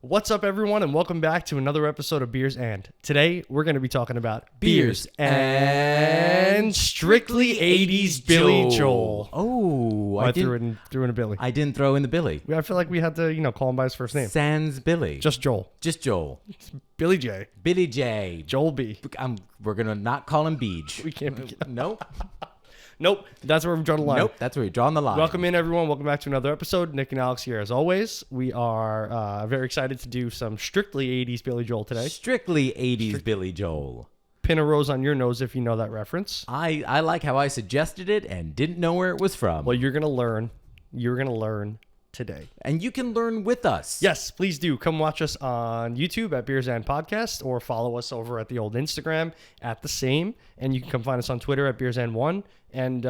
What's up, everyone, and welcome back to another episode of Beers and. Today, we're going to be talking about Beers and Strictly 80s Billy Joel. Oh, I threw in a Billy. I didn't throw in the Billy. I feel like we had to, call him by his first name. Sans Billy. Just Joel. Just Joel. Billy J. Billy J. Joel B. We're going to not call him Beej. We can't be. Nope. Nope. That's where we've drawn the line. Nope. That's where you're drawing the line. Welcome in, everyone. Welcome back to another episode. Nick and Alex here, as always. We are very excited to do some Strictly 80s Billy Joel today. Strictly 80s Billy Joel. Pin a rose on your nose if you know that reference. I like how I suggested it and didn't know where it was from. Well, you're going to learn. You're going to learn today. And you can learn with us. Yes, please do. Come watch us on YouTube at Beers and Podcast, or follow us over at the old Instagram at the same. And you can come find us on Twitter at Beers and One. And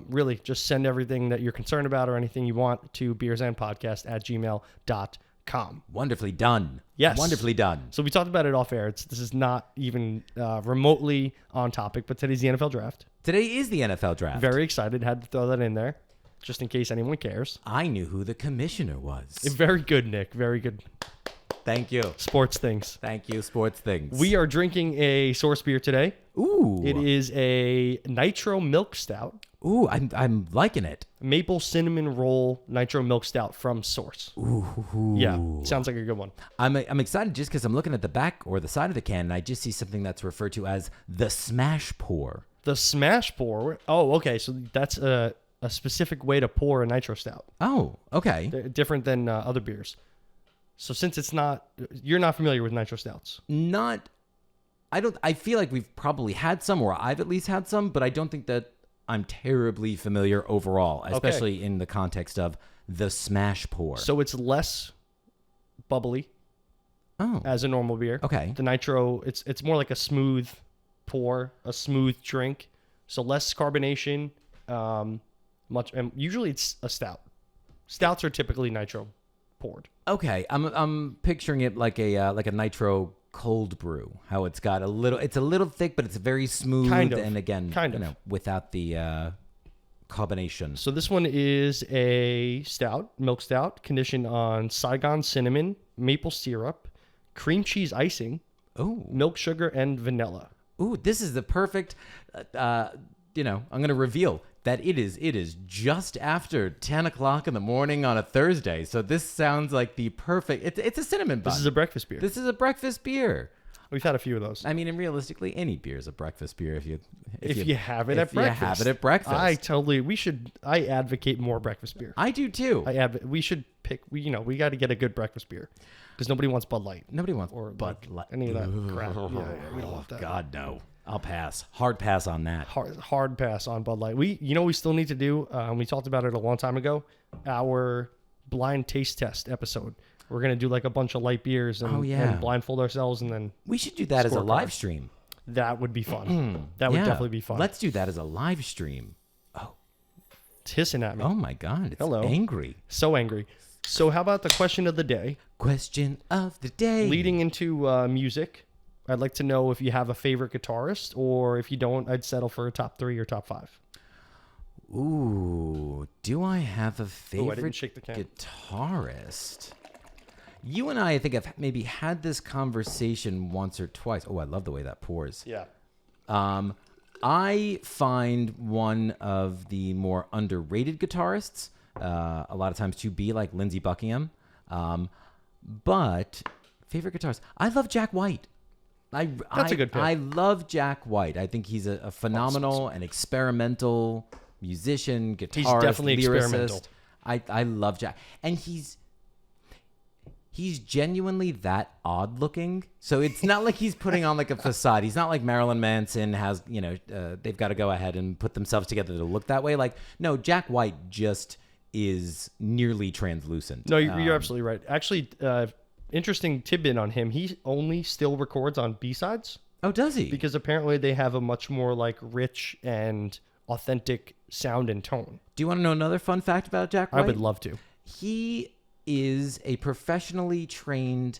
really, just send everything that you're concerned about or anything you want to beersandpodcast@gmail.com. Wonderfully done. Yes. Wonderfully done. So we talked about it off air. This is not even remotely on topic, but today's the NFL draft. Today is the NFL draft. Very excited. Had to throw that in there, just in case anyone cares. I knew who the commissioner was. Very good, Nick. Very good. Thank you. Sports things. Thank you, sports things. We are drinking a Source beer today. Ooh. It is a Nitro Milk Stout. Ooh, I'm liking it. Maple Cinnamon Roll Nitro Milk Stout from Source. Ooh. Yeah, sounds like a good one. I'm excited just because I'm looking at the back or the side of the can, and I just see something that's referred to as the Smash Pour. The Smash Pour. Oh, okay. So that's a specific way to pour a Nitro Stout. Oh, okay. They're different than other beers. So since you're not familiar with Nitro Stouts. I feel like we've probably had some, or I've at least had some, but I don't think that I'm terribly familiar overall, especially in the context of the Smash Pour. So it's less bubbly as a normal beer. Okay. The Nitro, it's more like a smooth pour, a smooth drink. So less carbonation, and usually it's a stout. Stouts are typically Nitro poured. Okay, I'm picturing it like a Nitro cold brew. How it's got it's a little thick, but it's very smooth. Kind of. And again, without the carbonation. So this one is a stout, milk stout, conditioned on Saigon cinnamon, maple syrup, cream cheese icing, milk sugar, and vanilla. Ooh, this is the perfect. I'm going to reveal that it is just after 10 o'clock in the morning on a Thursday. So this sounds like the perfect. It's a cinnamon bun. This is a breakfast beer. This is a breakfast beer. We've had a few of those. I mean, and realistically, any beer is a breakfast beer if you have it at breakfast. You have it at breakfast. I advocate more breakfast beer. I do too. We should pick. We got to get a good breakfast beer because nobody wants Bud Light. Nobody wants Bud Light. Any of that crap. Yeah, we don't want that. God, no. I'll pass. Hard pass on that. Hard pass on Bud Light. We still need to do. We talked about it a long time ago. Our blind taste test episode. We're gonna do like a bunch of light beers and blindfold ourselves, and then we should do that as a live stream. That would be fun. That would definitely be fun. Let's do that as a live stream. Oh, it's hissing at me. Oh my God! It's Hello. Angry. So angry. So how about the question of the day? Question of the day. Leading into music. I'd like to know if you have a favorite guitarist, or if you don't, I'd settle for a top 3 or top 5. Ooh, do I have a favorite I didn't shake the can. guitarist? You and I think, have maybe had this conversation once or twice. Oh, I love the way that pours. Yeah. I find one of the more underrated guitarists, a lot of times to be like Lindsey Buckingham. But favorite guitarist, I love Jack White. That's a good pick. I love Jack White. I think he's a phenomenal and experimental musician, guitarist, he's definitely lyricist. Experimental. I love Jack, and he's genuinely that odd looking. So it's not like he's putting on like a facade. He's not like Marilyn Manson has, they've got to go ahead and put themselves together to look that way. Like, no, Jack White just is nearly translucent. No, you're absolutely right. Actually, interesting tidbit on him. He only still records on B-sides. Oh, does he? Because apparently they have a much more like rich and authentic sound and tone. Do you want to know another fun fact about Jack White? I would love to. He is a professionally trained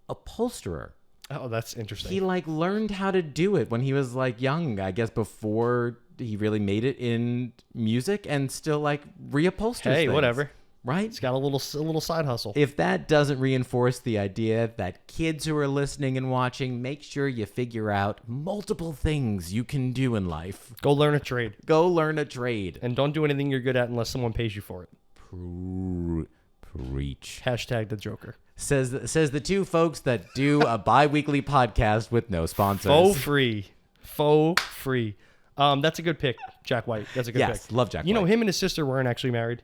upholsterer. Oh, that's interesting. He learned how to do it when he was young, I guess, before he really made it in music, and still reupholsters Hey, things. whatever. right? It's got a little side hustle. If that doesn't reinforce the idea that kids who are listening and watching, make sure you figure out multiple things you can do in life. Go learn a trade. Go learn a trade. And don't do anything you're good at unless someone pays you for it. Preach. Hashtag the Joker. Says the two folks that do a bi-weekly podcast with no sponsors. Faux free. That's a good pick, Jack White. That's a good pick. Yes, love Jack White. You know, him and his sister weren't actually married.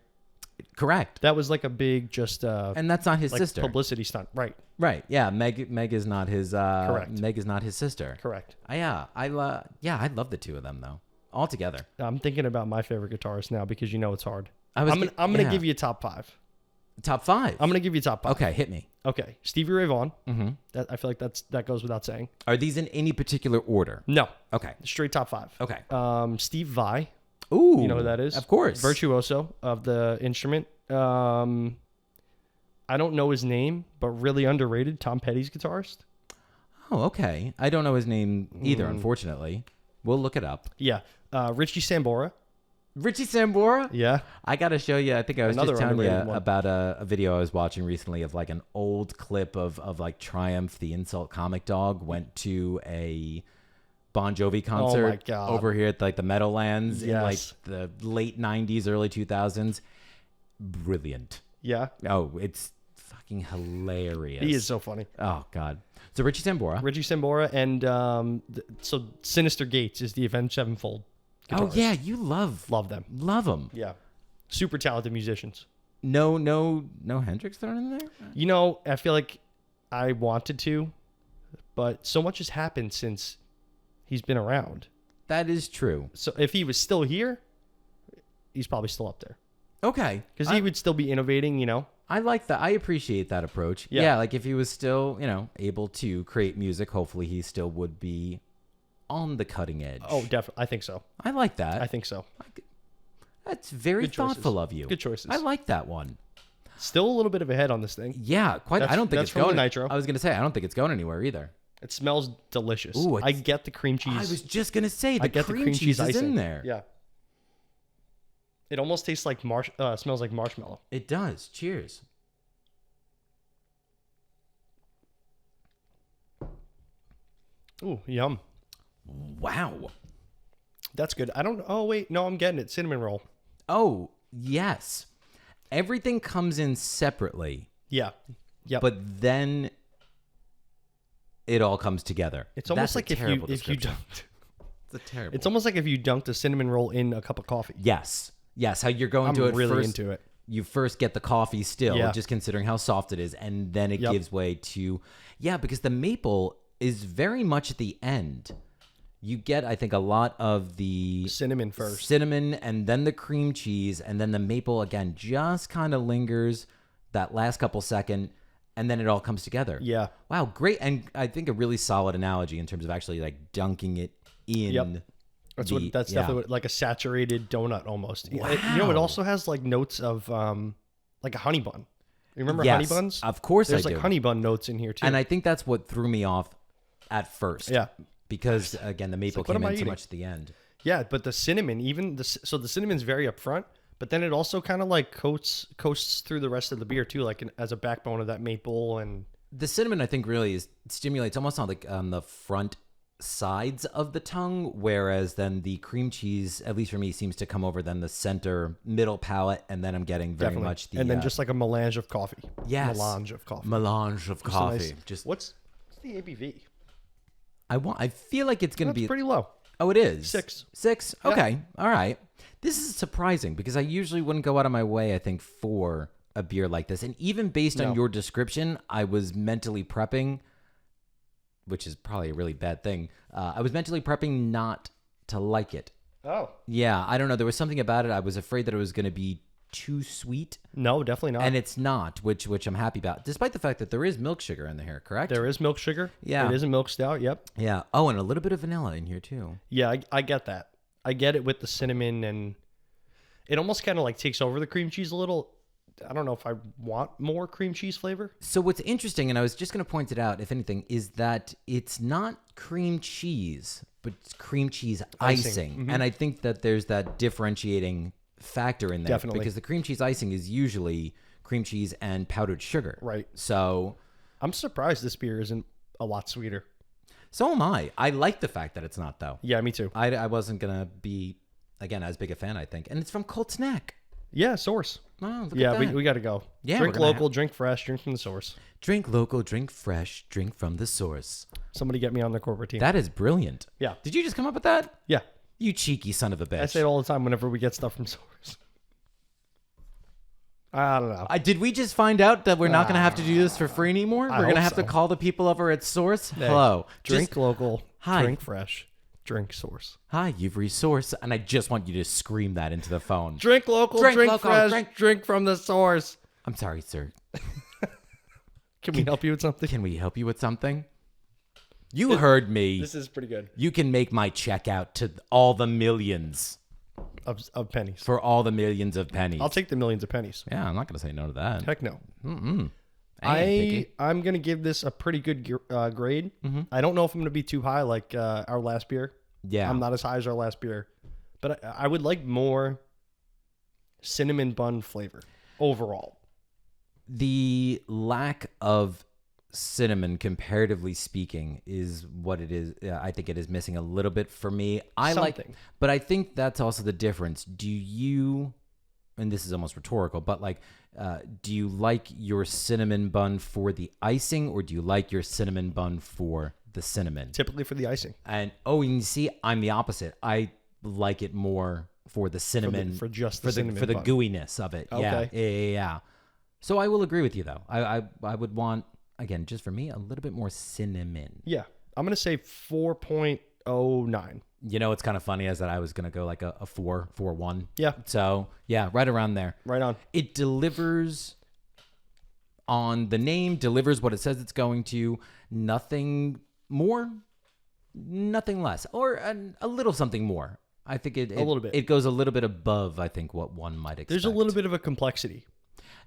Correct. That was like a big And that's not his like sister. publicity stunt. Right. Right. Yeah. Meg is not his. Correct. Meg is not his sister. Correct. Yeah. I love the two of them though. All together. I'm thinking about my favorite guitarist now because you know it's hard. I'm gonna give you a top 5. Top 5. I'm gonna give you a top 5. Okay, hit me. Okay. Stevie Ray Vaughan. Mm-hmm. I feel like that goes without saying. Are these in any particular order? No. Okay. Straight top 5. Okay. Steve Vai. Ooh. You know who that is? Of course. Virtuoso of the instrument. I don't know his name, but really underrated. Tom Petty's guitarist. Oh, okay. I don't know his name either, unfortunately. We'll look it up. Yeah. Richie Sambora. Richie Sambora? Yeah. I got to show you. I think I was Another just telling you underrated one. about a video I was watching recently of like an old clip of like Triumph, the insult comic dog, went to a Bon Jovi concert my God. over here at like the Meadowlands in like Yes. the late 90s, early 2000s. Brilliant. Yeah. Oh, it's fucking hilarious. He is so funny. Oh, God. So Richie Sambora. Richie Sambora and so Sinister Gates is the Avenged Sevenfold guitarist. Oh, yeah. You love Love them. them. Yeah. Super talented musicians. No Hendrix thrown in there? You know, I feel like I wanted to, but so much has happened since he's been around. That is true. So if he was still here, he's probably still up there. Okay. Because he would still be innovating, you know? I like that. I appreciate that approach. Yeah. Yeah, like if he was still, able to create music, hopefully he still would be on the cutting edge. Oh, definitely. I think so. I like that. I think so. That's very Good choices. thoughtful of you. Good choices. I like that one. Still a little bit of a head on this thing. Yeah, quite. I don't think that's it's from the going. nitro. I was gonna say I don't think it's going anywhere either. It smells delicious. Ooh, I get the cream cheese. I was just gonna say I the get cream cheese is icing. in there. Yeah. It almost tastes like smells like marshmallow. It does. Cheers. Ooh, yum. Wow. That's good. Oh, wait. No, I'm getting it. Cinnamon roll. Oh yes. Everything comes in separately, Yeah. Yep. but then it all comes together. it's almost That's like a if you terrible if you description. dunked. It's a terrible. It's almost like if you dunked a cinnamon roll in a cup of coffee. Yes. How you're going I'm to it really first. into it. You first get the coffee still, Yeah. just considering how soft it is, and then it Yep. gives way to, because the maple is very much at the end. You get, I think, a lot of the Cinnamon first. cinnamon, and then the cream cheese, and then the maple again just kind of lingers that last couple second, and then it all comes together. Yeah. Wow, great, and I think a really solid analogy in terms of actually like dunking it in. Yep. That's the- definitely like a saturated donut almost. You know, it Wow. also has like notes of like a honey bun. You remember Yes, honey buns? of course There's I like do. honey bun notes in here too. And I think that's what threw me off at first. Yeah. Because again, the maple like, what came am I in too eating? much at the end. Yeah, but the cinnamon, so the cinnamon's very upfront, but then it also kind of like coasts through the rest of the beer too, like as a backbone of that maple and The cinnamon, I think, really stimulates almost on the front sides of the tongue, whereas then the cream cheese, at least for me, seems to come over then the center middle palate, and then I'm getting very definitely. much the and then just like a melange of coffee. yes, Melange of coffee. melange of Just a coffee. nice- Just what's the ABV? I feel like it's going to That's be pretty low. Oh, it is 6. 6. Yeah. Okay, all right. This is surprising because I usually wouldn't go out of my way, I think, for a beer like this. And even based on No. your description, I was mentally prepping, which is probably a really bad thing. I was mentally prepping not to like it. Oh. Yeah, I don't know. There was something about it. I was afraid that it was going to be too sweet, No, definitely not. and it's not, which I'm happy about. Despite the fact that there is milk sugar in here, correct? There is milk sugar. Yeah. It is a milk stout. Yep. Yeah. Oh, and a little bit of vanilla in here too. Yeah, I get that. I get it with the cinnamon, and it almost kind of like takes over the cream cheese a little. I don't know if I want more cream cheese flavor. So what's interesting, and I was just going to point it out, if anything, is that it's not cream cheese, but it's cream cheese icing. Mm-hmm. And I think that there's that differentiating factor in there. Definitely. Because the cream cheese icing is usually cream cheese and powdered sugar. Right. So I'm surprised this beer isn't a lot sweeter. so am I. I like the fact that it's not, though. Yeah, me too. I wasn't going to be, again, as big a fan, I think. And it's from Colt's Neck. Yeah, Source. Oh, look Yeah, at that. we got to go. Yeah, Drink we're gonna local, drink fresh, drink from the source. Drink local, drink fresh, drink from the source. Somebody get me on the corporate team. That is brilliant. Yeah. Did you just come up with that? Yeah. You cheeky son of a bitch. I say it all the time whenever we get stuff from source. I don't know. Did we just find out that we're not going to have to do this for free anymore? We're going to hope have to so. call the people over at Source. Hey, Hello. Drink Just, local, Hi. drink fresh, drink source. hi, you've reached Source. And I just want you to scream that into the phone. Drink local, Drink drink, local, fresh, drink from the source. I'm sorry, sir. Can we help you with something? Can we help you with something? You heard me. This is pretty good. You can make my check out to all the millions. Of pennies. For all the millions of pennies. I'll take the millions of pennies. Yeah, I'm not going to say no to that. Heck no. I ain't picky. I'm going to give this a pretty good grade. I don't know if I'm going to be too high like our last beer. Yeah. I'm not as high as our last beer. But I would like more cinnamon bun flavor overall. The lack of cinnamon, comparatively speaking, is what it is. I think it is missing a little bit for me. But I think that's also the difference. Do you, and this is almost rhetorical, but like, do you like your cinnamon bun for the icing, or do you like your cinnamon bun for the cinnamon? Typically for the icing. And you see, I'm the opposite. I like it more for the cinnamon, For the cinnamon for the bun. gooiness of it. Okay. Yeah. So I will agree with you though. I would want, again, just for me, a little bit more cinnamon. Yeah. I'm going to say 4.09. You know, it's kind of funny is that I was going to go like a 4.1. Yeah. So, yeah, right around there. Right on. It delivers on the name, delivers what it says it's going to. Nothing more, nothing less, or a little something more. I think a little bit. It goes a little bit above, I think, what one might expect. There's a little bit of a complexity.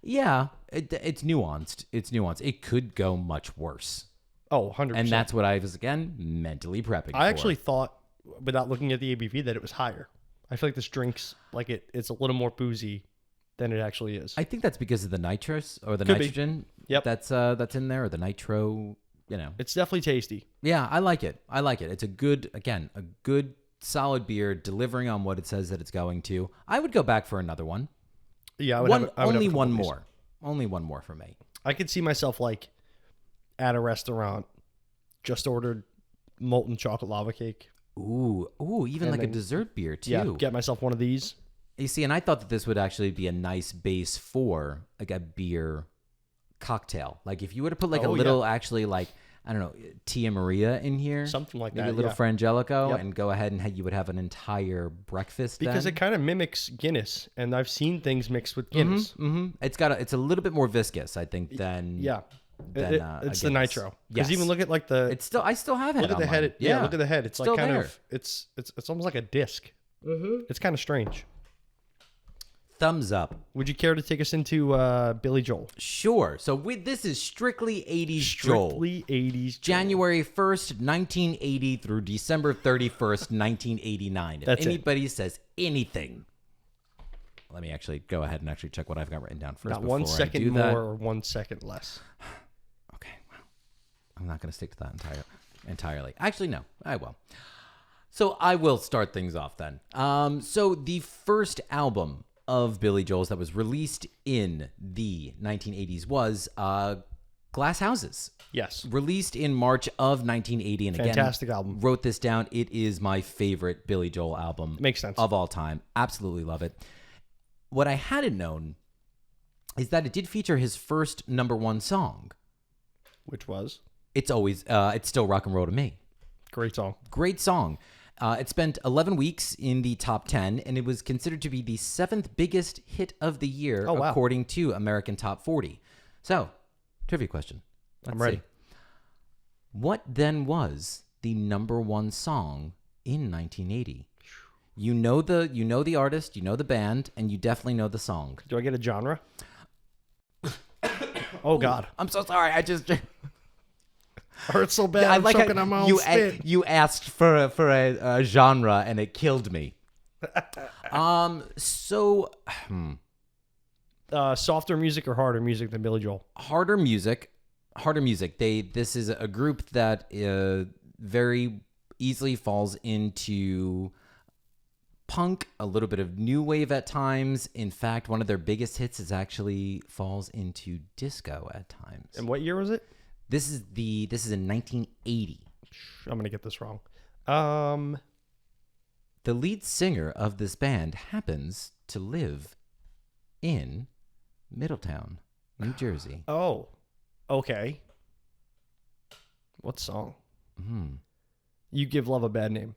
Yeah, it's nuanced. It's nuanced. It could go much worse. Oh, 100%. And that's what I was, again, mentally prepping for. I actually thought, without looking at the ABV, that it was higher. I feel like this drink's like it's a little more boozy than it actually is. I think that's because of the nitrous or the Could be. nitrogen. Yep. That's in there, or the nitro, you know. It's definitely tasty. Yeah, I like it. It's a good solid beer delivering on what it says that it's going to. I would go back for another one. Yeah, I would have only a couple one of these. more. Only one more for me. I could see myself like at a restaurant, just ordered molten chocolate lava cake. Ooh, even And like a then- dessert beer too. Yeah, get myself one of these. You see, and I thought that this would actually be a nice base for like a beer cocktail. Like if you were to put like a Oh, little, actually like, I don't know, Tia Maria in here. Something like maybe that, a little yeah. Frangelico, Yep. and go ahead and you would have an entire breakfast Because then. it kind of mimics Guinness, and I've seen things mixed with Guinness. It's a little bit more viscous, I think, than Yeah. than, It's a the Guinness. nitro. Yes. Because even look at like the I still have it. look at the on head. mine. Yeah, look at the head. It's Still like kind there. of it's almost like a disc. It's kind of strange. Thumbs up. Would you care to take us into Billy Joel? Sure. So this is strictly 80s Joel. Strictly 80s. Joel. January 1st, 1980 through December 31st, 1989. If That's it. anybody says anything, let me actually go ahead and actually check what I've got written down first. Not before 1 I second do more that. or 1 second less. Okay. Well, I'm not going to stick to that entirely. Actually, no, I will. So I will start things off then. So the first album of Billy Joel's that was released in the 1980s was Glass Houses. Yes. Released in March of 1980. And Fantastic again, album. Wrote this down. It is my favorite Billy Joel album. Makes sense. Of all time. Absolutely love it. What I hadn't known is that it did feature his first #1 song. Which was It's Still Rock and Roll to Me. great song. Great song. It spent 11 weeks in the top 10, and it was considered to be the 7th biggest hit of the year, Oh, wow. according to American Top 40. So, trivia question. I'm ready. See. What then was the #1 song in 1980? You know the artist, you know the band, and you definitely know the song. Do I get a genre? Oh God, I'm so sorry. I just hurts so bad. I I'm like choking how on my own spit. you asked for a genre, and it killed me. So Softer music or harder music than Billy Joel? harder music. This is a group that very easily falls into punk, a little bit of new wave at times. In fact, one of their biggest hits is actually falls into disco at times. And what year was it? This is in 1980. I'm gonna get this wrong. The lead singer of this band happens to live in Middletown, New Jersey. Oh, okay. What song? You Give Love a Bad Name.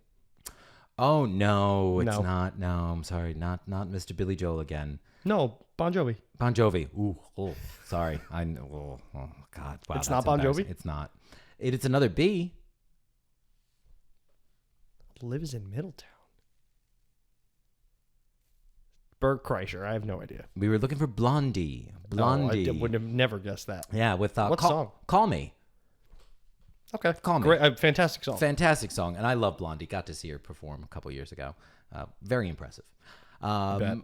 Oh no, it's No. not. No, I'm sorry, not Mr. Billy Joel again. No, Bon Jovi. Bon Jovi. Ooh, oh, sorry. I know. Oh, God. Wow. It's that's not Bon Jovi? embarrassing. It's not. It's another B. Lives in Middletown. Bert Kreischer. I have no idea. We were looking for Blondie. Blondie. Oh, I would have never guessed that. Yeah, with What song? Call Me. Okay. Call Me. Great. Fantastic song. Fantastic song, and I love Blondie. Got to see her perform a couple years ago. Very impressive. Bet.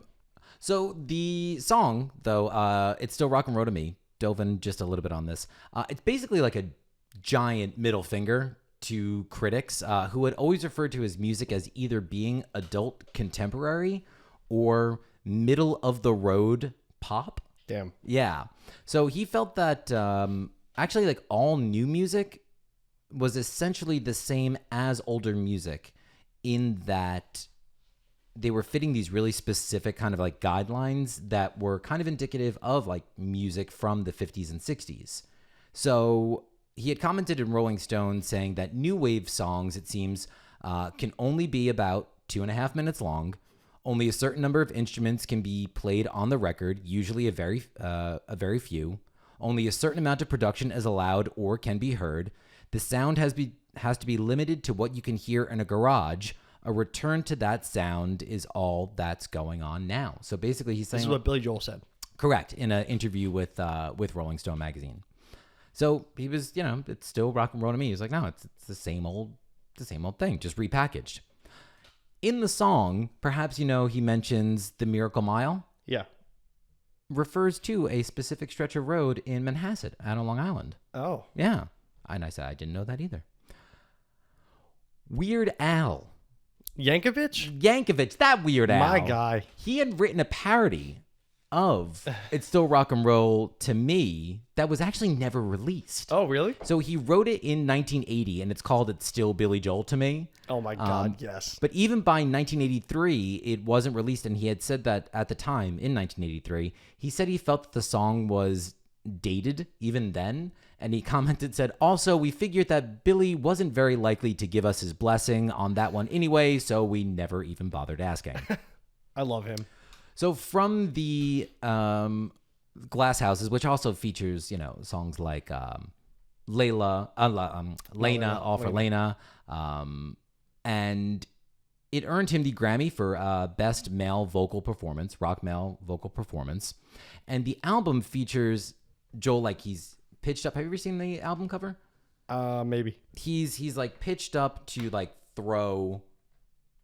So the song, though, it's still rock and roll to me. Dove in just a little bit on this. It's basically like a giant middle finger to critics who had always referred to his music as either being adult contemporary or middle of the road pop. Damn. Yeah. So he felt that actually, like, all new music was essentially the same as older music in that they were fitting these really specific kind of like guidelines that were kind of indicative of like music from the 50s and 60s. So he had commented in Rolling Stone saying that new wave songs, it seems, can only be about 2.5 minutes long. Only a certain number of instruments can be played on the record, usually a very few. Only a certain amount of production is allowed or can be heard. The sound has to be limited to what you can hear in a garage. A return to that sound is all that's going on now. So basically, he's saying This is what Billy Joel said. correct in an interview with Rolling Stone magazine. So he was, it's still rock and roll to me. He's like, no, it's the same old thing, just repackaged. In the song, perhaps he mentions the Miracle Mile. Yeah. Refers to a specific stretch of road in Manhasset, out on Long Island. Oh. Yeah. And I said, I didn't know that either. Weird Al. Yankovic? That Weird Al. My guy. He had written a parody of It's Still Rock and Roll to Me that was actually never released. Oh, really? So he wrote it in 1980, and it's called It's Still Billy Joel to Me. Oh, my God, yes. But even by 1983, it wasn't released, and he had said that at the time, in 1983, he said he felt that the song was dated even then, and he said, also, we figured that Billy wasn't very likely to give us his blessing on that one anyway, so we never even bothered asking. I love him. So from the Glass Houses, which also features, songs like Lena, All for Lena, and it earned him the Grammy for Best Male Vocal Performance, Rock Male Vocal Performance. And the album features Joel like he's pitched up. Have you ever seen the album cover? Maybe. He's like pitched up to like throw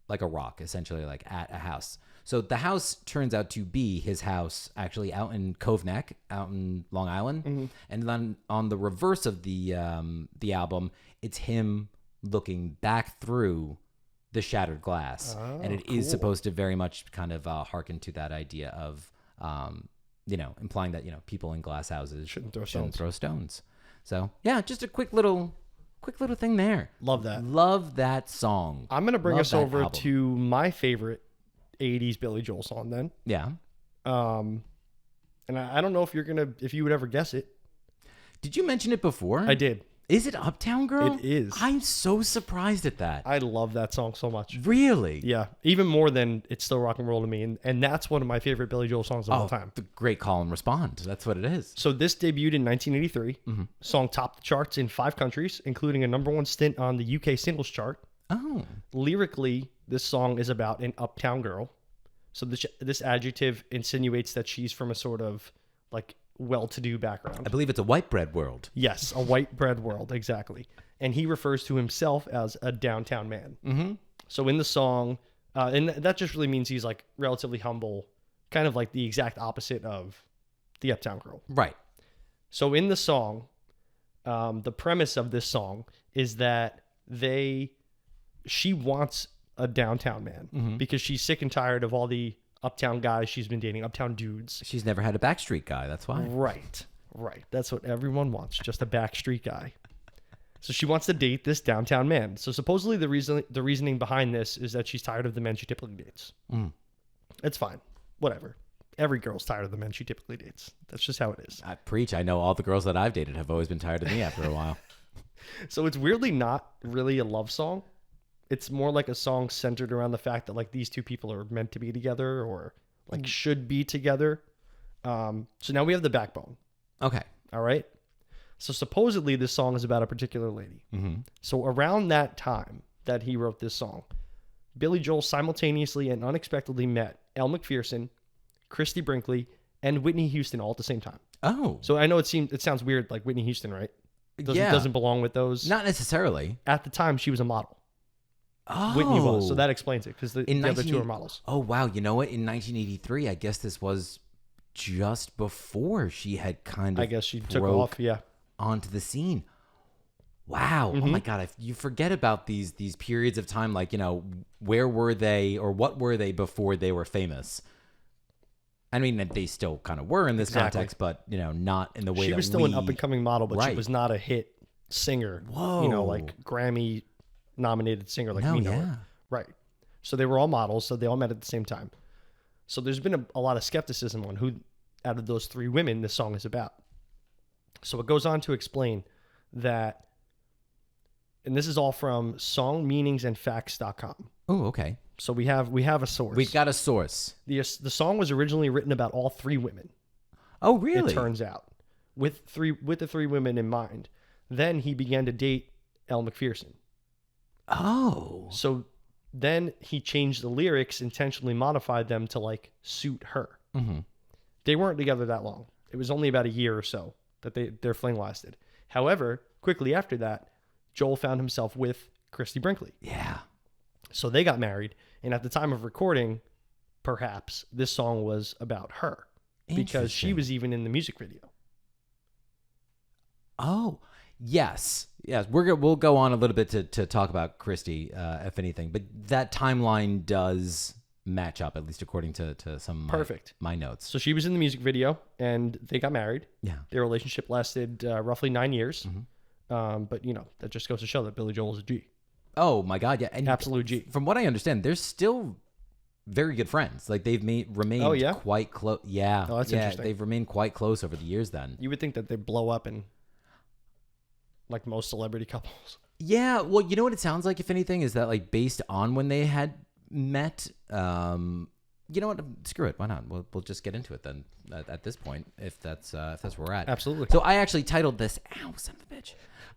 like a rock, essentially, like at a house. So the house turns out to be his house, actually out in Cove Neck, out in Long Island. Mm-hmm. And then on the reverse of the album, it's him looking back through the shattered glass. Oh, and it is supposed to very much kind of hearken to that idea of, implying that, people in glass houses shouldn't throw stones. So yeah, just a quick little thing there. Love that. Love that song. I'm going to bring us over to my favorite 80s Billy Joel song then. Yeah. And I don't know if you would ever guess it. Did you mention it before? I did. Is it Uptown Girl? It is. I'm so surprised at that. I love that song so much. Really? Yeah. Even more than It's Still Rock and Roll to Me. And that's one of my favorite Billy Joel songs of all time. The great call and respond. That's what it is. So this debuted in 1983. Mm-hmm. Song topped the charts in 5 countries, including a #1 stint on the UK singles chart. Oh. Lyrically, this song is about an uptown girl. So this adjective insinuates that she's from a sort of like well-to-do background. I believe it's a white bread world. Yes, a white bread world, exactly. And he refers to himself as a downtown man. Mm-hmm. So in the song, And that just really means he's like relatively humble, kind of like the exact opposite of the Uptown Girl. Right. So in the song, the premise of this song is that she wants a downtown man because she's sick and tired of all the uptown guys she's been dating, uptown dudes. She's never had a backstreet guy. That's why. Right. That's what everyone wants, just a backstreet guy. So she wants to date this downtown man. So supposedly the reasoning behind this is that she's tired of the men she typically dates. It's fine. Whatever. Every girl's tired of the men she typically dates. That's just how it is. I preach. I know all the girls that I've dated have always been tired of me after a while. So it's weirdly not really a love song. It's more like a song centered around the fact that like these two people are meant to be together or like should be together. So now we have the backbone. Okay. All right. So supposedly this song is about a particular lady. So around that time that he wrote this song, Billy Joel simultaneously and unexpectedly met Elle Macpherson, Christy Brinkley, and Whitney Houston all at the same time. Oh. So I know it sounds weird, like Whitney Houston, right? Doesn't belong with those. Not necessarily. At the time, she was a model. Oh. Whitney was. So that explains it because the other two are models. Oh, wow. You know what? In 1983, I guess this was just before she had kind of I guess she took off, yeah. onto the scene. Wow. Oh my God. You forget about these periods of time, like, you know, where were they or what were they before they were famous? I mean, they still kind of were in this context, but, you know, not in the way that she was still an up-and-coming model, but she was not a hit singer. Whoa. You know, like Grammy-nominated singer like we know her. Right. So they were all models, so they all met at the same time. So there's been a lot of skepticism on who, out of those three women, this song is about. So it goes on to explain that, and this is all from songmeaningsandfacts.com. Oh, okay. So we have a source. We've got a source. The song was originally written about all three women. Oh, really? It turns out, with the three women in mind. Then he began to date Elle Macpherson. Oh. So then he changed the lyrics, intentionally modified them to like suit her. They weren't together that long. It was only about a year or so that their fling lasted. However, quickly after that, Joel found himself with Christy Brinkley. Yeah. So they got married, and at the time of recording, perhaps this song was about her because she was even in the music video. Oh, yes. We'll go on a little bit to talk about Christy, if anything, but that timeline does match up, at least according to some of my notes. So she was in the music video, and they got married. Yeah. Their relationship lasted roughly 9 years. But, you know, that just goes to show that Billy Joel is a G. Oh, my God, yeah. And absolute G. From what I understand, they're still very good friends. Like, they've remained quite close. Yeah. Oh, that's interesting. They've remained quite close over the years then. You would think that they blow up in, like, most celebrity couples. Yeah, well, you know what it sounds like, if anything, is that, like, based on when they had met, you know what? Screw it. Why not? We'll just get into it then at this point, if that's where we're at. Absolutely. So I actually titled this, ow, son of a bitch.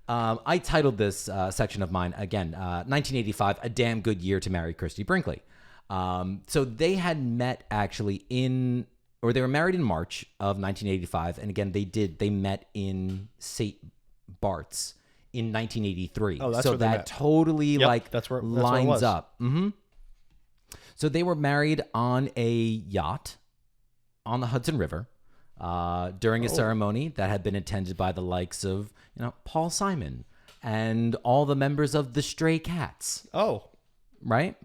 I titled this section of mine, again, 1985, A Damn Good Year to Marry Christy Brinkley. So they had met actually they were married in March of 1985. And again, they met in St. Bart's in 1983. Oh, that's so where they that met. totally that's where lines up. So they were married on a yacht on the Hudson River during a ceremony that had been attended by the likes of, you know, Paul Simon and all the members of the Stray Cats. Oh. Right?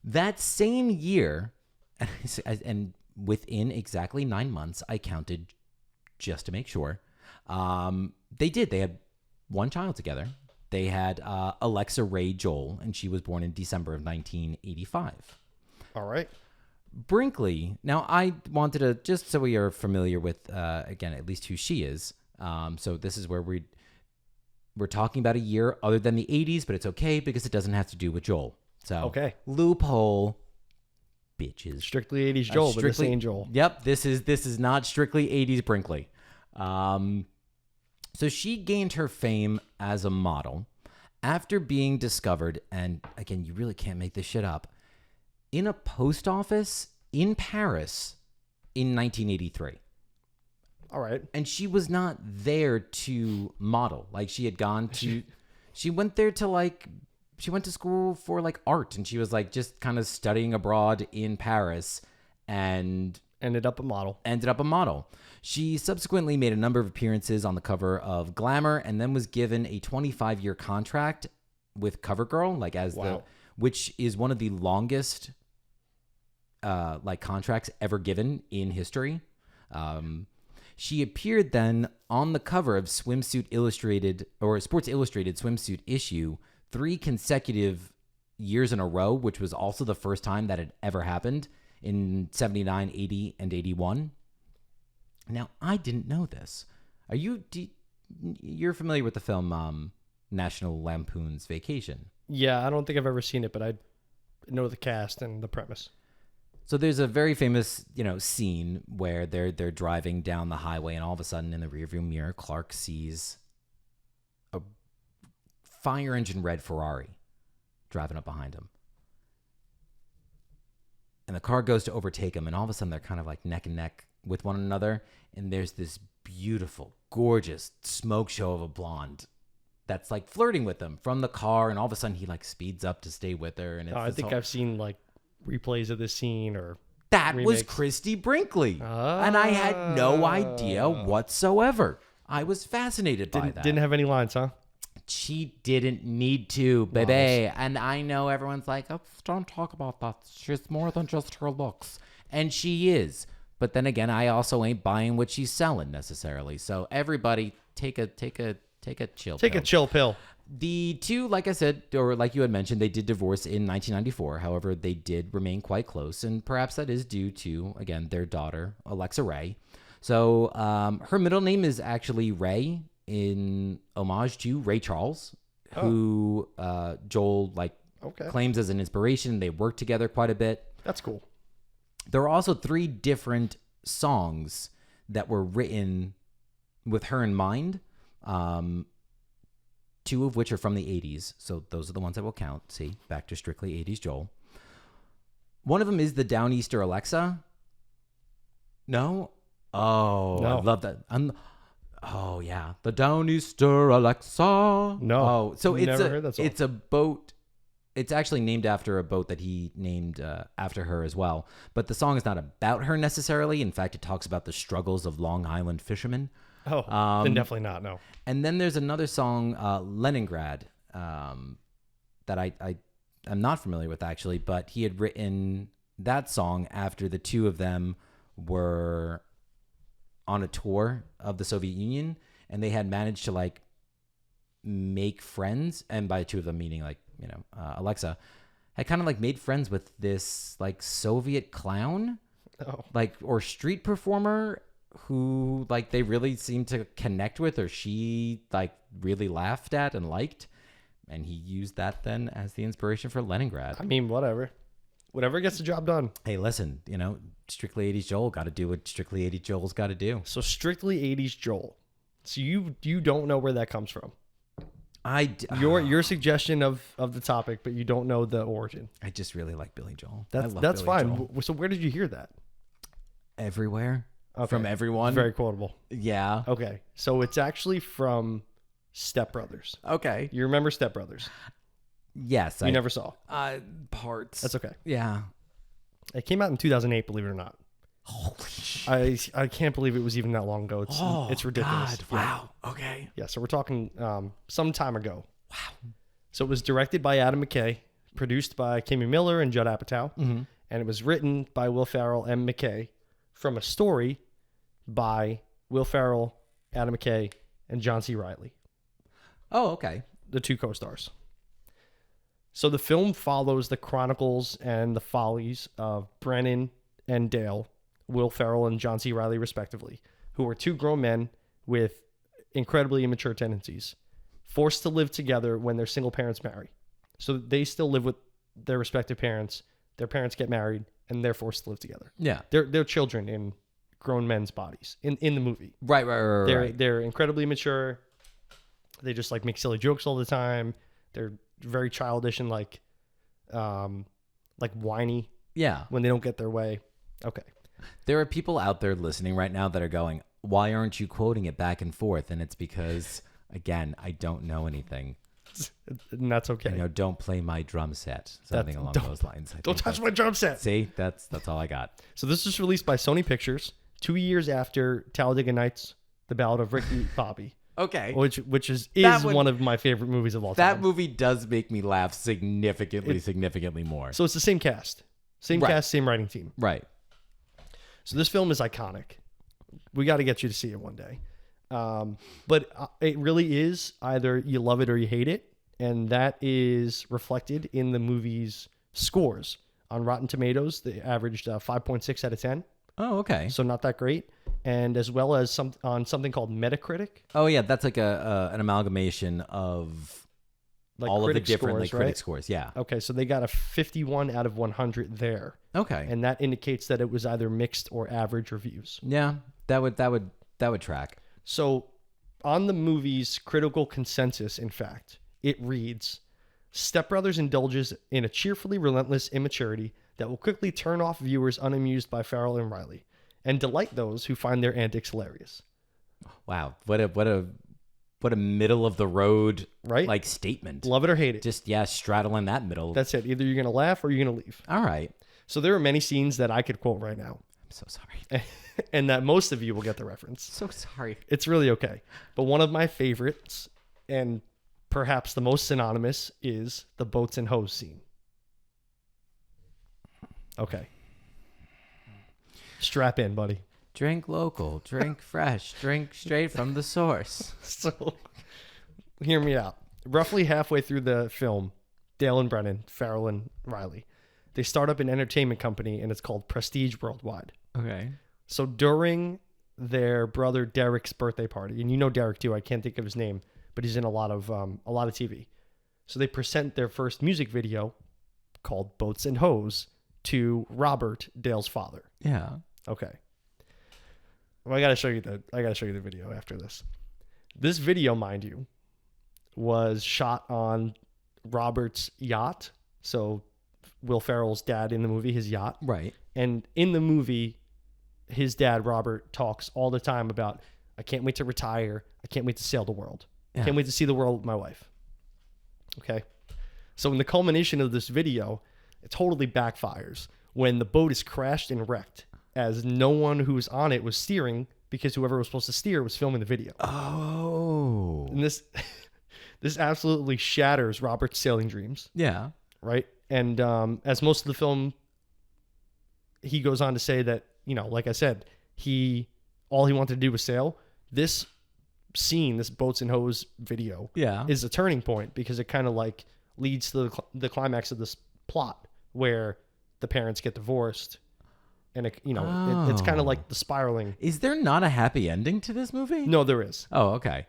That same year, and within exactly 9 months, I counted just to make sure, they had one child together. They had Alexa Ray Joel, and she was born in December of 1985. All right. Brinkley. Now, I wanted to, just so we are familiar with, again, at least who she is. So this is where we're talking about a year other than the 80s, but it's okay because it doesn't have to do with Joel. So, okay. Loophole, bitches. Strictly 80s Joel, but this ain't Joel. Yep, this is not strictly 80s Brinkley. So she gained her fame as a model after being discovered, and again, you really can't make this shit up, in a post office in Paris in 1983. All right. And she was not there to model. Like, she had gone to... She went there to, like, she went to school for like art, and she was like just kind of studying abroad in Paris, and Ended up a model. She subsequently made a number of appearances on the cover of Glamour, and then was given a 25-year contract with CoverGirl, like which is one of the longest like contracts ever given in history. She appeared then on the cover of Swimsuit Illustrated or Sports Illustrated swimsuit issue 3 consecutive years in a row, which was also the first time that had ever happened in 79, 80, and 81. Now, I didn't know this. You're familiar with the film National Lampoon's Vacation? Yeah, I don't think I've ever seen it, but I know the cast and the premise. So there's a very famous, scene where they're driving down the highway, and all of a sudden in the rearview mirror, Clark sees a fire engine red Ferrari driving up behind him. And the car goes to overtake him, and all of a sudden they're kind of like neck and neck with one another. And there's this beautiful, gorgeous smoke show of a blonde that's like flirting with him from the car. And all of a sudden he like speeds up to stay with her. And I think I've seen like replays of this scene or that remakes. Was Christy Brinkley. And I had no idea whatsoever. I was fascinated by that. Didn't have any lines, huh? She didn't need to, baby. Nice. And I know everyone's like, oh, don't talk about that. She's more than just her looks. And she is. But then again, I also ain't buying what she's selling necessarily. So everybody take a chill pill. Take a chill pill. The two, like I said, or like you had mentioned, they did divorce in 1994. However, they did remain quite close. And perhaps that is due to, again, their daughter, Alexa Ray. So her middle name is actually Ray, in homage to Ray Charles, who Joel claims as an inspiration. They work together quite a bit. That's cool. There are also 3 different songs that were written with her in mind, 2 of which are from the 80s. So those are the ones that will count. See, back to strictly 80s Joel. One of them is the Downeaster Alexa. No? Oh, no. I love that. Oh yeah, the Downeaster Alexa. No, oh, so heard that song. It's a boat. It's actually named after a boat that he named after her as well. But the song is not about her necessarily. In fact, it talks about the struggles of Long Island fishermen. Oh, then definitely not. No. And then there's another song, Leningrad, that I'm not familiar with actually. But he had written that song after the two of them were on a tour of the Soviet Union, and they had managed to like make friends, and by two of them meaning like Alexa had kind of like made friends with this like Soviet clown, like or street performer who like they really seemed to connect with, or she like really laughed at and liked, and he used that then as the inspiration for Leningrad. I mean, whatever gets the job done. Hey, listen, Strictly 80s Joel got to do what Strictly 80s Joel's got to do. So Strictly 80s Joel. So you don't know where that comes from. Your suggestion of the topic, but you don't know the origin. I just really like Billy Joel. That's Billy fine. Joel. So where did you hear that? Everywhere. Okay. From everyone. Very quotable. Yeah. Okay. So it's actually from Step Brothers. Okay. You remember Step Brothers? Yes. You never saw? Parts. That's okay. Yeah. It came out in 2008, believe it or not. Holy shit. I can't believe it was even that long ago. It's ridiculous. God. Wow. Yeah. Okay. Yeah, so we're talking some time ago. Wow. So it was directed by Adam McKay, produced by Kimmy Miller and Judd Apatow, and it was written by Will Ferrell and McKay from a story by Will Ferrell, Adam McKay, and John C. Reilly. Oh, okay. The 2 co-stars. So the film follows the chronicles and the follies of Brennan and Dale, Will Ferrell and John C. Reilly respectively, who are 2 grown men with incredibly immature tendencies, forced to live together when their single parents marry. So they still live with their respective parents. Their parents get married, and they're forced to live together. Yeah. They're children in grown men's bodies in the movie. Right. They're incredibly immature. They just like make silly jokes all the time. They're very childish and like whiny. Yeah. When they don't get their way. Okay. There are people out there listening right now that are going, why aren't you quoting it back and forth? And it's because, again, I don't know anything. And that's okay. Don't play my drum set. Something along those lines. Don't touch my drum set. See, that's all I got. So this was released by Sony Pictures 2 years after Talladega Nights, The Ballad of Ricky Bobby. Okay. Which is one of my favorite movies of all time. That movie does make me laugh significantly more. So it's the same cast. Same cast, same writing team. Right. So this film is iconic. We got to get you to see it one day. But it really is either you love it or you hate it. And that is reflected in the movie's scores. On Rotten Tomatoes, they averaged 5.6 out of 10. Oh, okay. So not that great. And as well as on something called Metacritic. Oh, yeah. That's like an amalgamation of all of the different critic scores. Yeah. Okay. So they got a 51 out of 100 there. Okay. And that indicates that it was either mixed or average reviews. Yeah. That would track. So on the movie's critical consensus, in fact, it reads, Step Brothers indulges in a cheerfully relentless immaturity that will quickly turn off viewers unamused by Farrell and Riley and delight those who find their antics hilarious. Wow. What a middle of the road right statement. Love it or hate it. Just straddling that middle. That's it. Either you're going to laugh or you're going to leave. All right. So there are many scenes that I could quote right now. I'm so sorry. And that most of you will get the reference. So sorry. It's really okay. But one of my favorites, and perhaps the most synonymous, is the boats and hose scene. Okay. Strap in, buddy. Drink local, drink fresh, drink straight from the source. So, hear me out. Roughly halfway through the film, Dale and Brennan, Farrell and Riley, they start up an entertainment company, and it's called Prestige Worldwide. Okay. So during their brother Derek's birthday party, and you know Derek too, I can't think of his name, but he's in a lot of TV. So they present their first music video called Boats and Hose to Robert, Dale's father. Yeah. Okay. Well, I gotta show you the video after this. This video, mind you, was shot on Robert's yacht. So Will Ferrell's dad in the movie, his yacht. Right. And in the movie, his dad, Robert, talks all the time about, I can't wait to retire. I can't wait to sail the world. I can't wait to see the world with my wife. Okay. So in the culmination of this video, it totally backfires when the boat is crashed and wrecked, as no one who was on it was steering, because whoever was supposed to steer was filming the video. Oh. And this absolutely shatters Robert's sailing dreams. Yeah. Right. And as most of the film, he goes on to say that, like I said, all he wanted to do was sail. This scene, this boats and hose video, is a turning point, because it kind of leads to the climax of this plot where the parents get divorced, and it's kind of like the spiraling. Is there not a happy ending to this movie? No, there is. Oh, okay.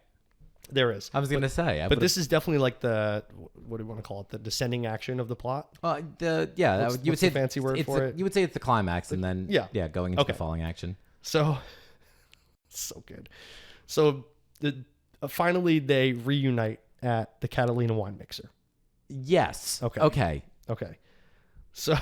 There is. I was going to say. But this is definitely like what do you want to call it? The descending action of the plot? You would say the fancy word for it? You would say it's the climax, and then going into the falling action. So, so good. So finally they reunite at the Catalina wine mixer. Yes. Okay. So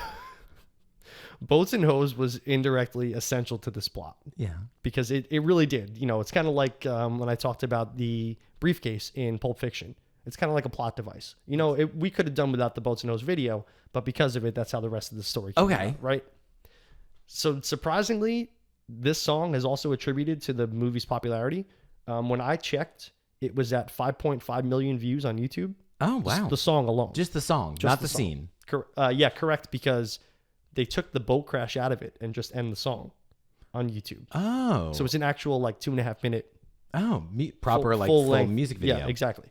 Boats and Hose was indirectly essential to this plot. Yeah. Because it really did. It's kind of like when I talked about the briefcase in Pulp Fiction. It's kind of like a plot device. We could have done without the Boats and Hose video, but because of it, that's how the rest of the story came out, right? So surprisingly, this song is also attributed to the movie's popularity. When I checked, it was at 5.5 million views on YouTube. Oh, wow. The song alone. Just the song, not the scene. Correct, because they took the boat crash out of it and just end the song on YouTube. Oh. So it's an actual 2.5 minute. Oh, proper full music video. Yeah, exactly.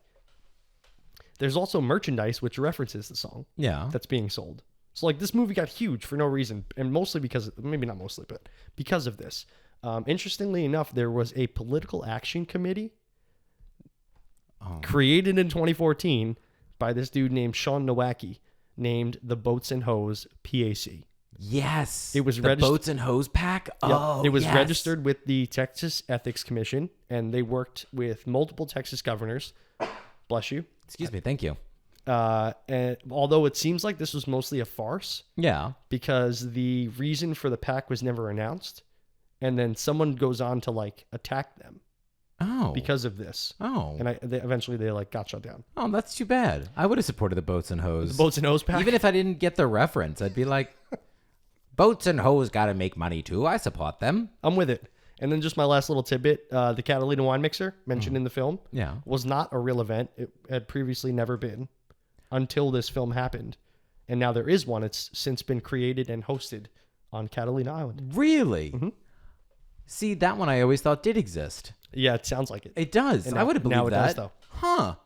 There's also merchandise which references the song. Yeah. That's being sold. So this movie got huge for no reason, and mostly because, maybe not mostly, but because of this. Interestingly enough, there was a political action committee created in 2014 by this dude named Sean Nowacki, named the Boats and Hose PAC. Yes. It was the Boats and Hose Pack. Oh, it was registered with the Texas Ethics Commission, and they worked with multiple Texas governors. Bless you. Excuse me. Thank you. And although it seems like this was mostly a farce. Yeah. Because the reason for the pack was never announced, and then someone goes on to attack them Oh. because of this. Oh. And eventually they like got shut down. Oh, that's too bad. I would have supported the Boats and Hoes. The Boats and Hose pack. Even if I didn't get the reference, I'd be like, Boats and Hoes got to make money too. I support them. I'm with it. And then just my last little tidbit, the Catalina wine mixer mentioned in the film Yeah. was not a real event. It had previously never been until this film happened. And now there is one. It's since been created and hosted on Catalina Island. Really? See, that one I always thought did exist. Yeah, it sounds like it. It does. And I would have believed now it that. does, though. Huh.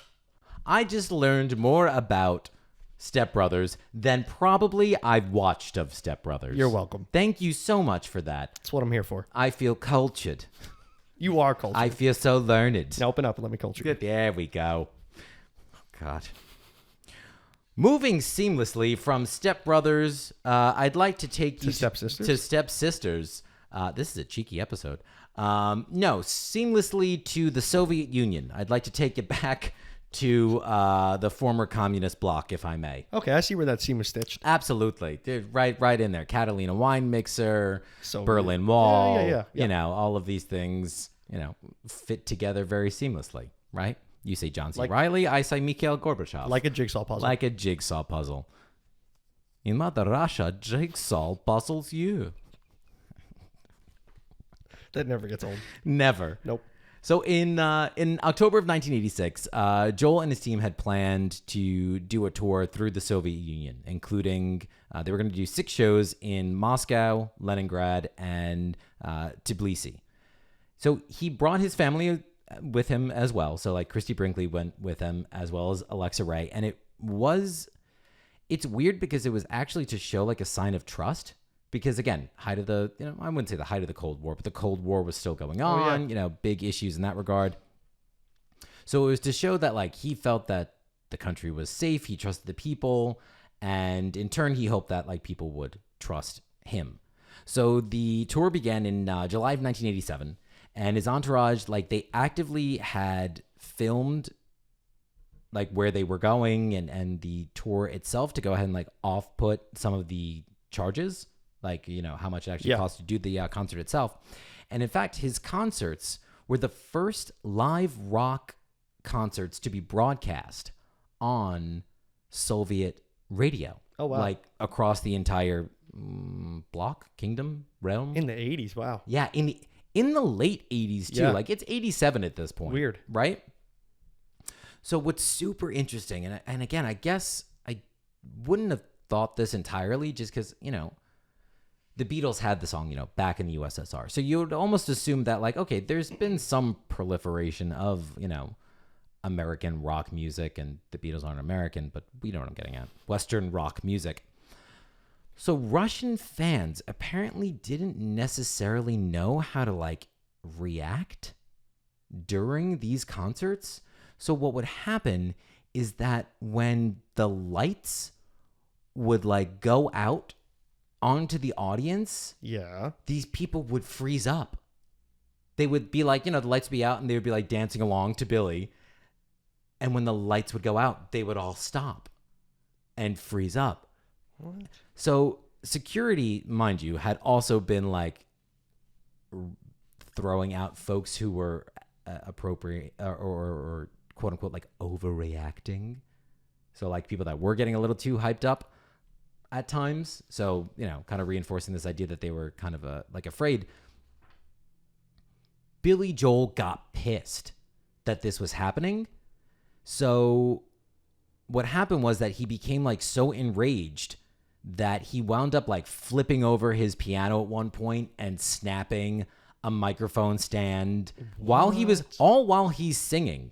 I just learned more about Step Brothers than probably I've watched of Step Brothers. You're welcome. Thank you so much for that. That's what I'm here for. I feel cultured. You are cultured. I feel so learned. Now open up and let me culture you. Good. There we go. Oh, God. Moving seamlessly from Step Brothers, I'd like to take you To Stepsisters? To Stepsisters. This is a cheeky episode. No, seamlessly to the Soviet Union. I'd like to take it back to the former communist bloc, if I may. Okay, I see where that seam was stitched. Absolutely. Dude, right in there. Catalina wine mixer, So Berlin Wall, Yeah. you know, all of these things, you know, fit together very seamlessly, right? You say John C. Reilly, I say Mikhail Gorbachev. Like a jigsaw puzzle. Like a jigsaw puzzle. In Mother Russia, jigsaw puzzles you. That never gets old. Never. Nope. So in October of 1986, Joel and his team had planned to do a tour through the Soviet Union, including they were going to do 6 shows in Moscow, Leningrad, and Tbilisi. So he brought his family with him as well. So like Christy Brinkley went with him as well as Alexa Ray, and it's weird because it was actually to show like a sign of trust. Because again, height of the, I wouldn't say the height of the Cold War, but the Cold War was still going on, big issues in that regard. So it was to show that like he felt that the country was safe, he trusted the people, and in turn he hoped that like people would trust him. So the tour began in July of 1987, and his entourage, like they actively had filmed like where they were going and the tour itself to go ahead and like off-put some of the charges. Like, how much it actually costs to do the concert itself. And in fact, his concerts were the first live rock concerts to be broadcast on Soviet radio. Oh, wow. Like across the entire block, kingdom, realm. In the 80s, wow. Yeah, in the late 80s too. Yeah. Like it's 87 at this point. Weird. Right? So what's super interesting, and again, I guess I wouldn't have thought this entirely just because, the Beatles had the song, back in the USSR. So you would almost assume that, like, okay, there's been some proliferation of, American rock music, and the Beatles aren't American, but you know what I'm getting at. Western rock music. So Russian fans apparently didn't necessarily know how to, like, react during these concerts. So what would happen is that when the lights would, like, go out onto the audience, these people would freeze up. They would be like, the lights would be out and they would be like dancing along to Billy. And when the lights would go out, they would all stop and freeze up. What? So security, mind you, had also been like throwing out folks who were appropriate or quote unquote like overreacting. So like people that were getting a little too hyped up at times. So, kind of reinforcing this idea that they were kind of afraid. Billy Joel got pissed that this was happening. So what happened was that he became like so enraged that he wound up like flipping over his piano at one point and snapping a microphone stand while he's singing.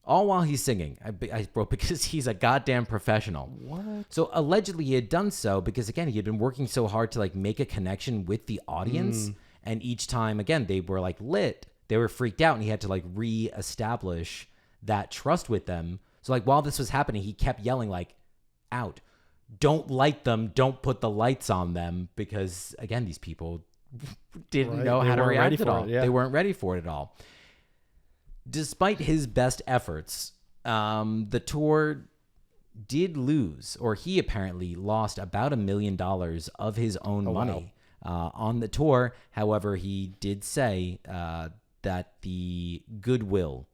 All while he's singing. I wrote because he's a goddamn professional. What? So allegedly he had done so because, again, he had been working so hard to like make a connection with the audience. And each time, again, they were like lit. They were freaked out and he had to like reestablish that trust with them. So like while this was happening, he kept yelling like, out. Don't light them. Don't put the lights on them. Because, again, these people didn't know how to react at all. They weren't ready for it at all. Despite his best efforts, the tour did lose, or he apparently lost about $1 million of his own money on the tour. However, he did say that the goodwill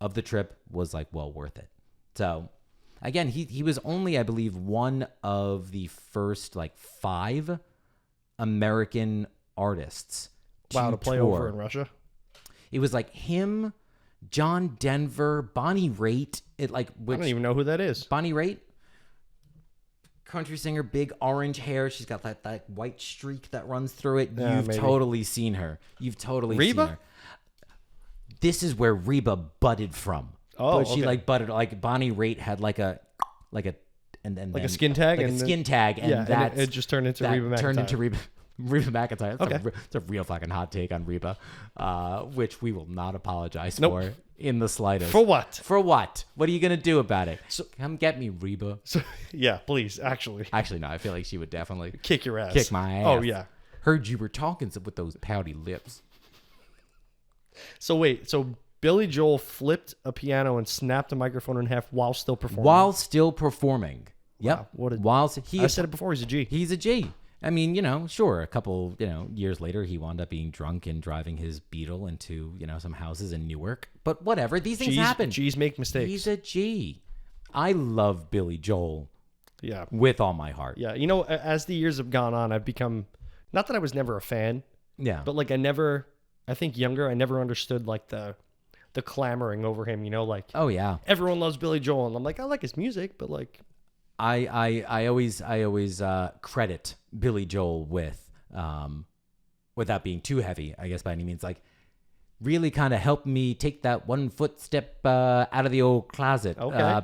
of the trip was like well worth it. So again, he was only, I believe, one of the first like 5 American artists to play tour. over in Russia. It was like him, John Denver, Bonnie Raitt. I don't even know who that is. Bonnie Raitt, country singer, big orange hair. She's got that white streak that runs through it. Yeah, You've maybe. totally seen her. You've totally Reba? seen her. This is where Reba budded from. Oh, but she okay. like budded, like Bonnie Raitt had like a and then Like a skin tag? like and a then- skin tag, and yeah, and that's it just turned into Reba McEntire. turned into Reba McEntire. Okay. It's a real fucking hot take on Reba, which we will not apologize Nope. for in the slightest. For what? For what? What are you gonna do about it? Come get me, Reba. So, yeah, please, actually. Actually, no. I feel like she would definitely Kick your ass. kick my ass. Oh, yeah. Heard you were talking with those pouty lips. So wait, so Billy Joel flipped a piano and snapped a microphone in half while still performing. While still performing. Yep. Wow, what a- While he I said it before, he's a G. He's a G. I mean, sure, a couple, years later, he wound up being drunk and driving his Beetle into, some houses in Newark. But whatever, these things happen. G's make mistakes. He's a G. I love Billy Joel Yeah. with all my heart. Yeah. As the years have gone on, I've become, not that I was never a fan, Yeah. but like I think younger, I never understood like the clamoring over him, like Oh, yeah. everyone loves Billy Joel. And I'm like, I like his music, but like, I always credit Billy Joel with, without being too heavy, I guess by any means, like really kind of helped me take that one footstep out of the old closet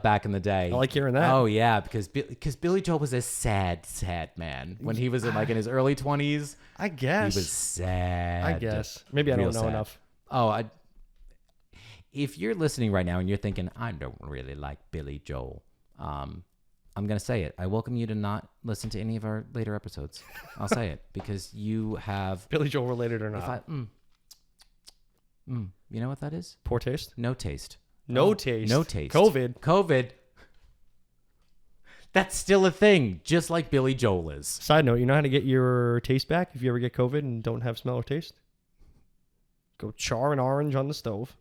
back in the day. I like hearing that. Oh yeah, because Billy Joel was a sad man when he was in his early 20s. I guess. He was sad. I guess. Maybe I Real don't know sad. enough. Oh, if you're listening right now and you're thinking, I don't really like Billy Joel, I'm going to say it. I welcome you to not listen to any of our later episodes. I'll say it because you have... Billy Joel related or not? If I, you know what that is? Poor taste? No taste. No taste. No taste. COVID. That's still a thing, just like Billy Joel is. Side note, you know how to get your taste back if you ever get COVID and don't have smell or taste? Go char an orange on the stove.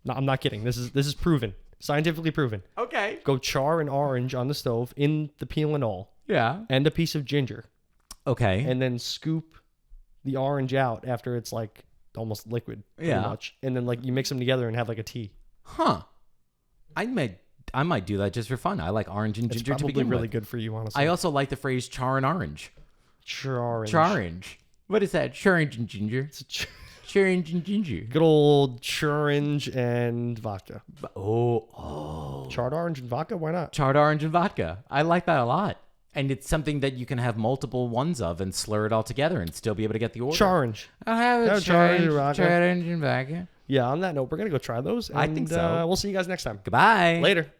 No, I'm not kidding. This is proven. Scientifically proven. Okay. Go char an orange on the stove in the peel and all. Yeah. And a piece of ginger. Okay. And then scoop the orange out after it's like almost liquid. Pretty much. And then like you mix them together and have like a tea. Huh. I might do that just for fun. I like orange and It's ginger to probably begin really with. good for you, honestly. I also like the phrase char and orange. Charange. Charange. What is that? Charange and ginger. It's a Charange and ginger. good old charange and vodka. Oh. Charred orange and vodka? Why not? Charred orange and vodka. I like that a lot. And it's something that you can have multiple ones of and slur it all together and still be able to get the order. Charange. I'll have No, a charred charred vodka. orange and vodka. Yeah, on that note, we're going to go try those. I think so. We'll see you guys next time. Goodbye. Later.